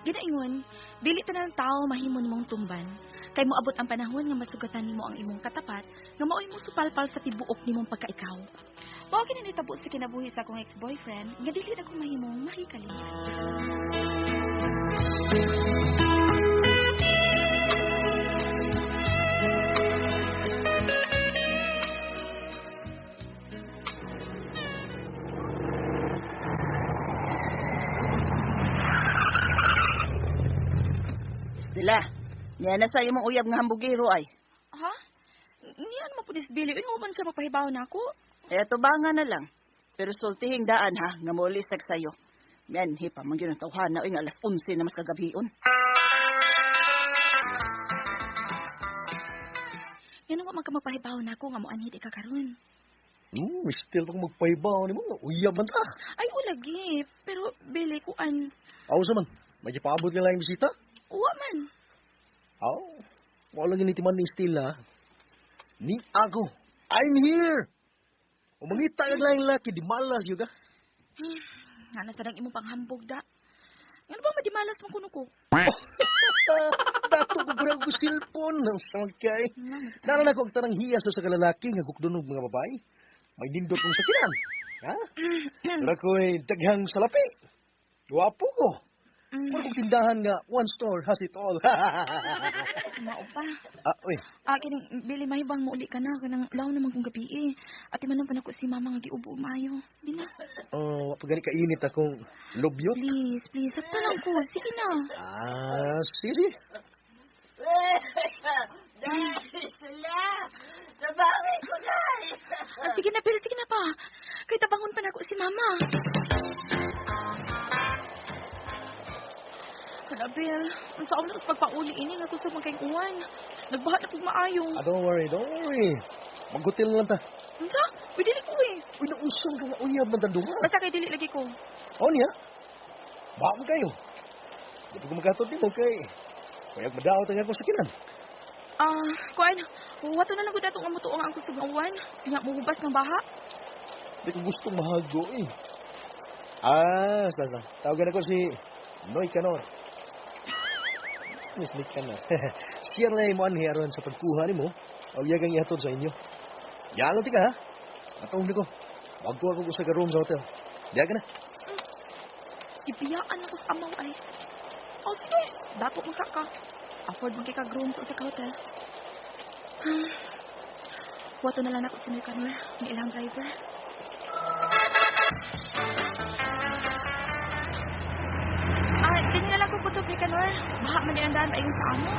Ginaingon, dili tanan tao mahimo nimong tumban. Kay moabot ang panahon nga masugatan nimo ang imong katapat, nga maoy mo supalpal sa tibuok nimong pagkaikaw. Mao kini nitabo sa kinabuhi sa akong ex-boyfriend, nga dili na ko mahimong mahikalimot. Sila, niya na sa imong uyab nga hambugiro ay. Ha? Niyan mo punis Billy, mo man siya magpahibaw na ako. Eto ba nga na lang. Pero sultihing daan ha, nga mulisag sa'yo. Men, hipa, man yun ang tawhana, nga alas 11 na mas kagabion. Yan mo man ka magpahibaw na ako nga mo anhid ka karon. Still pang magpaibaw ni mo. Uyab man ta. Ay, ulagi. Pero, Billy, kuan. Aw sa man, may paabot nila yung bisita. Uwa man. Aw, wala lang itiman ni Stella. Ni ako. I'm here. Umangita ka lang laki, di malas yung ka. Nga na sadang imong panghambog da. Nga ba madimalas mo kuno ko? Dato ko kurang ko cellphone ng sangkay. Naran ako ang tanang hiya sa kalalaki nga kukdunog mga babae. May nindot kong sakinan. Ha? Pero ako'y daghang salapi. Guwapo ko. Pero kung tindahan nga, one store has it all. Mao pa. Uy. Kining Billy mahibang mo uli ka na. Kanang law naman kong gabi eh. At iman pa na ko si mama nga giubo mayo. Di na. Pag gani kainit akong lobyot. Please. Sakta lang ko. Sige na. Sige. Sila, nabangay ko na. Sige na, Billy. Sige na pa. Kaya tabangon pa na ko si mama. Bill, ang saan na pagpauli ini nga gusto magkaing uwan. Nagbahat na pag maayo. Don't worry. Maghotel lang ta. Unsa? Uy, dili ko eh. Uy, nausang ka nga uyab man tanduha. Basta kay dili lagi ko. Niya? Baka kayo. Di pa ko magkatod din mo kay. Kaya madaot ang ako sakinan. Kuan, wato na lang ko datong amutuong ang gusto ng uwan. Nga muhubas ng baha. Di ko gusto mahago eh. Sasa. Tawagan ako si Noy Canor. Miss Nick Canor. Siya na yung anhi aron sa pagkuha ni mo. O yagang ihatod sa inyo. Yan lang tika ha. Natawag na ko. Magkuha ko sa room sa hotel. Diya ka na. Ibiyaan ako sa amaw ay. Sige. Dato mo ka. Afford mo kay kag-room sa hotel. Wato na lang ako si Noy Canor. May ilang driver. Di na lang ko putok ni Canor. Baha man din ang daan paingon sa amo.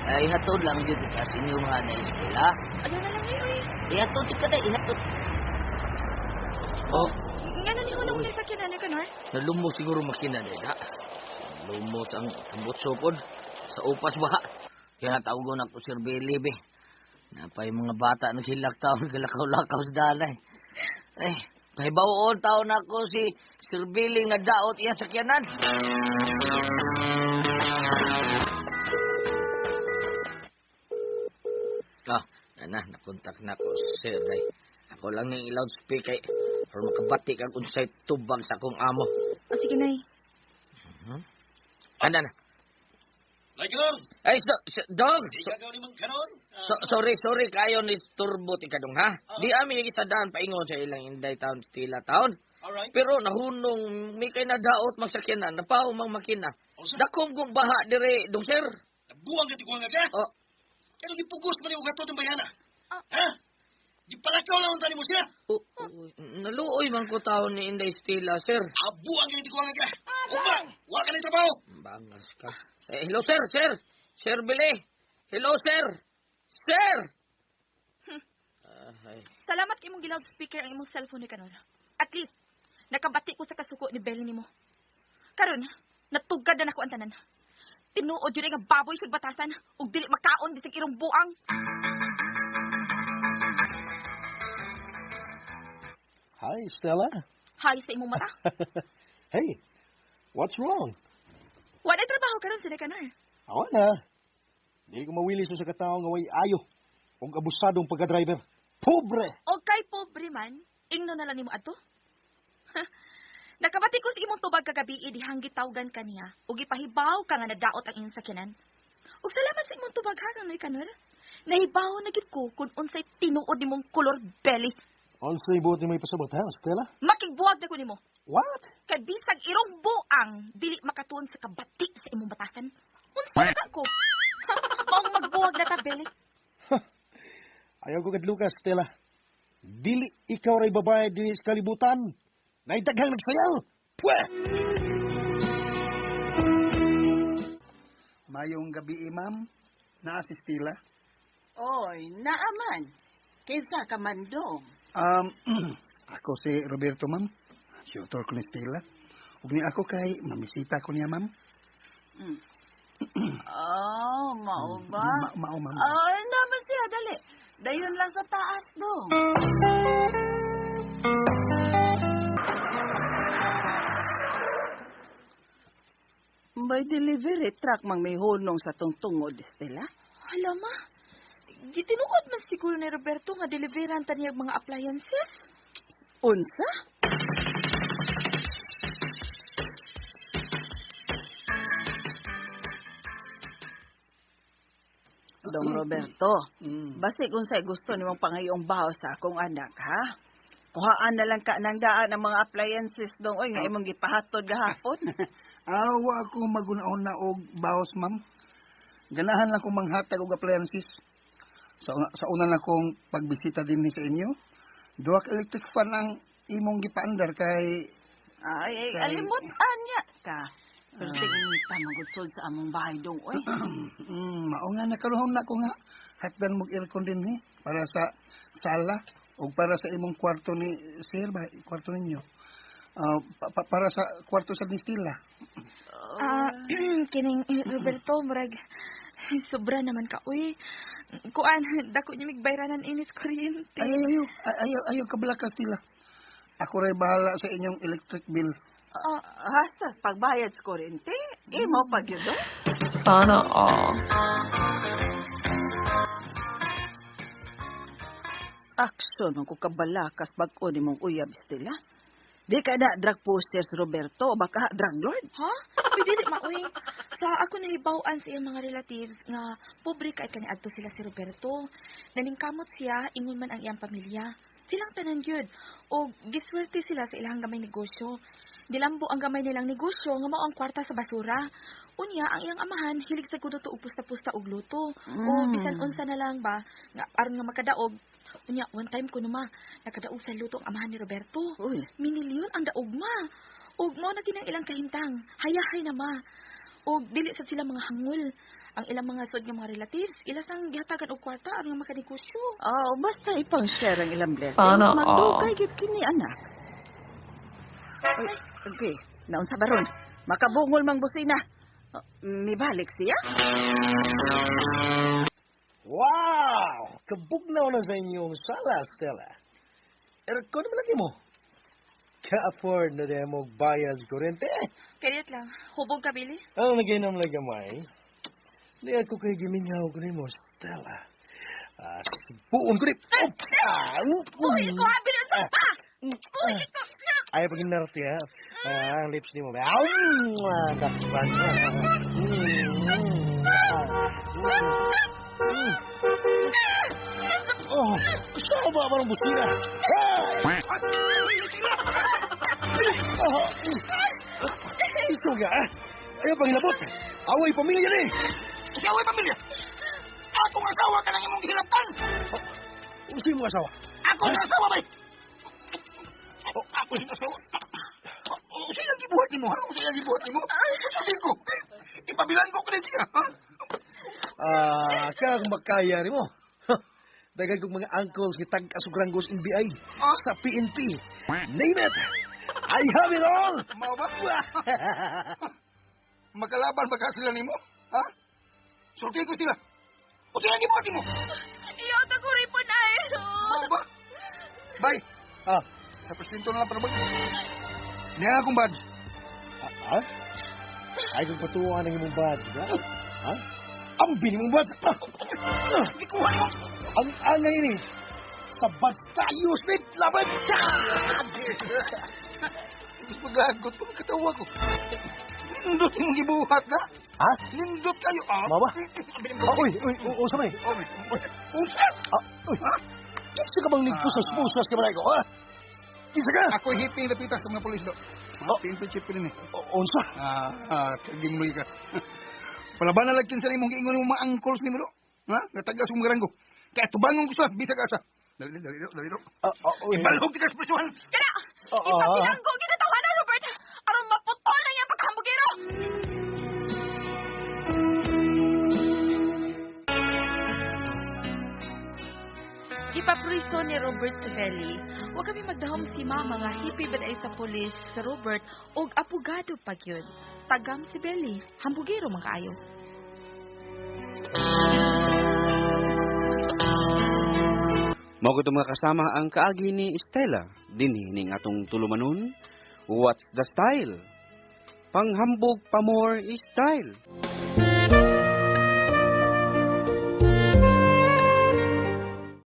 Ay, hatod lang dito sa inyong na eskwela. Ano na lang ngayon eh. Ihatod ka na, ihatod. Nga na ni ko na sa kinan ni Canor. Nalumos siguro makina na. Lumos ang tambot sopod sa upas ba. Kaya natawag ko Sir Billy, be. Napay mga bata naghilak taon, galakaw-lakaw sa danay. Pahibawoon taon ako si Sir Billy nga daot iya sakyanan. Nakontak na ko, Sir. Ako lang ng loudspeaker para makabati kang unsay tubag sa akong amo. Sige, Nay. Anda na. Michael! Ay, dog! Ikaw ni Mang Kanon? Sorry, kayo ni Turbo tikadong, ha? Di amin yung isadaan paingon sa ilang Inday Town, Stila Town. Alright. Pero nahunong, may kay nadaot magsakyanan, napaw mang makina. Dakong kong baha dire, dong sir. Buwang ka tikuang ka? Oh. Kaya gipugos man yung ugatot ng bayana. Ha? Gipalakaw lang ang tani mo siya. Naluoy man ko taon ni Inday Stila, sir. Buwang ka tikuang ka. Ubang! Wala ka na trabaho. Bangas ka. Hello, sir. Sir Billy. Hello, sir. Sir! Salamat kay imong loudspeaker ang imong cellphone ni Canor. At least, nakabati ko sa kasuko ni Belly nimo. Karon, natugad na ako ang tanan. Tinuod yun nga baboy sa batasan ug dili makaon bisag irong buang. Hi, Stella. Hay sa imong mata. Hey, what's wrong? Wala trabaho karon sa Canor. Awa na. Dili ko mawili sa katao nga way ayo. Kung abusadong pagka-driver. Pobre! O kay pobre man, ingno na lang nimo adto. Nakabati ko sa imong tubag kagabi dihang gitawgan kaniya ug gipahibaw ka nga nadaot ang iyong sakyanan. Ug salamat sa imong tubag ha kang kanor. Nahibaw na gid ko kung unsay tinuod nimong color belly. Unsay buot ni may pasabot, ha, Stella? Makigbuwag na ko nimo. What? Kay bisag irong buang dili makatuon sa kabati sa imong batasan. Unsa ka ko? Maong magbuwag na ta belly. Ayaw ko kadlukas, Stella. Dili ikaw ray babae din sa kalibutan. Naidaghang nagsayaw. Pweh! Mayong gabi, ma'am. Naa si Stella. Oy, naaman. Kinsa ka man dong? Ako si Roberto, ma'am. Tutor ko ni Stella. Ug ni ako kay mamisita ko niya, ma'am. Oh, mao ba? Mao, ma'am. Ay, naman siya, dali. Dayon lang sa taas dong. May delivery truck mang may hunong sa tungtungod, Stella? Hala ma. Gitinuod man siguro ni Roberto nga deliveran ta niyang mga appliances. Unsa? Dong Roberto, basi kung sa'y gusto nimong pangayong baho sa akong anak, ha? Kuhaan na lang ka ng daan ng mga appliances dong, oy, nga imong gipahatod gahapon. Awa ako magunahon na og baos, ma'am. Ganahan lang kong manghatag og appliances. Sa una na kong pagbisita din sa inyo, duha ka electric fan ang imong gipaandar kay Ay, alimutan niya ka. Pero tingin tamang sod sa among bahay dong, oy. Mao nga nakaroon na ko nga hatdan mo aircon din para sa sala o para sa imong kwarto ni sir ba kwarto ninyo. Para sa kwarto sa Stella. Kining Roberto murag sobra naman ka uy. Kuan dako niya migbayranan inis kuryente. Ayaw kabalaka Stella. Ako ray bahala sa inyong electric bill. Hastas pagbayad sa kuryente, imo pag yun dong. Sana all. Aksyon ang kukabalakas bag-o ni mong uyab, Stella. Di ka na drug posters, Roberto, o baka drug lord? Ha? Pwede di mauy. Sa ako nahibawaan sa iyang mga relatives nga pobre kay kaniadto sila si Roberto. Naningkamot siya ingon man ang iyang pamilya. Silang tanan gyud o giswerte sila sa ilang gamay negosyo. Dilambo ang gamay nilang negosyo nga mao ang kwarta sa basura. Unya ang iyang amahan hilig sa kudo og pusta-pusta og luto. O bisan unsa na lang ba nga aron nga makadaog. Unya one time ko numa nakadaog sa luto ang amahan ni Roberto. Uy. Minilyon ang daog ma. Og mao na kinang ilang kahintang. Hayahay na ma. Og dili sa sila mga hangul. Ang ilang mga sod nga mga relatives, ilas ang gihatagan og kwarta aron nga makanegosyo. Basta ipang share ang ilang blessing. Sana all. Magdugay gyud kini anak. Ay, okay. Naon sa baron. Makabungol mang busina. Mibalik siya? Wow! Kabugnaw na sa inyong sala, Stella. Aircon naman lagi mo. Ka-afford na rin mo bayad sa kuryente. Kayat lang. Hubog ka, Billy? Ang naginam lagi may. Hindi ako kayo gimingaw ko rin mo, Stella. Sibuon ko rin. Uy, ko habil sa pa! Uy, ito! Ayaw pag inarte, ha? Ang lips ni mo. Takpan. Oh, saan ba parang busina? Ito nga, ayaw pang hilabot. Away pamilya yan Away pamilya. Akong asawa ka nang imong gihilaptan. Sino mo asawa? Ako ang asawa bay. Ako ang asawa. Sino gibuhat nimo? Sino gibuhat nimo? Sabi ko. Ipabilan ko kini siya. Kang makaya rin mo. Dagay kong mga uncles ni Tag-Asugrangos NBI sa PNP. Name it! I have it all! Mao ba? Magkalaban ba ka sila nimo? Ha? Sulti ko sila. O sila gibuhat nimo? Iyota ko rin po na Mao ba? Bay. Sa presinto na lang para niya akong badge. Ay, kung patuwa ng imong badge, ha? Ang bini mong badge! Ikuha mo! Ang angay ni! Sa badge tayo, snip! Laban! Mas magagot ko, katawa ko. Nindot yung gibuhat na. Ha? Nindot kayo, ah. Mama? Uy, usa man. Unsa? Uy. Kinsa ka bang nigpusas-pusas ka man ko, ha? Kinsa ka? Ako hiping lapita sa mga polis do. Pinpin-chip ko rin eh. Unsa? Kagimloy ka. Palaban na lagkin sa imong giingon ng mga angkols ni mo do. Ha? Gatagas kong maranggo. Kaya tubangon ko sa, bisa ka sa. Dali do. Ibalhog ti ka sa prisuhan. Kana! Ipapilanggo ginatawa na, Robert! Aron maputol na yung pagkahambugero! Ipapriso ni Robert Savelli. Huwag kami magdahom si Mama nga hipi ba ay sa pulis sa Robert og apugado pag yun. Tagam si Belly. Hambugero man kaayo. Mao ko mga kasama ang kaagi ni Estela dinhi ning atong tulumanon. What's the style? Panghambog pa more style.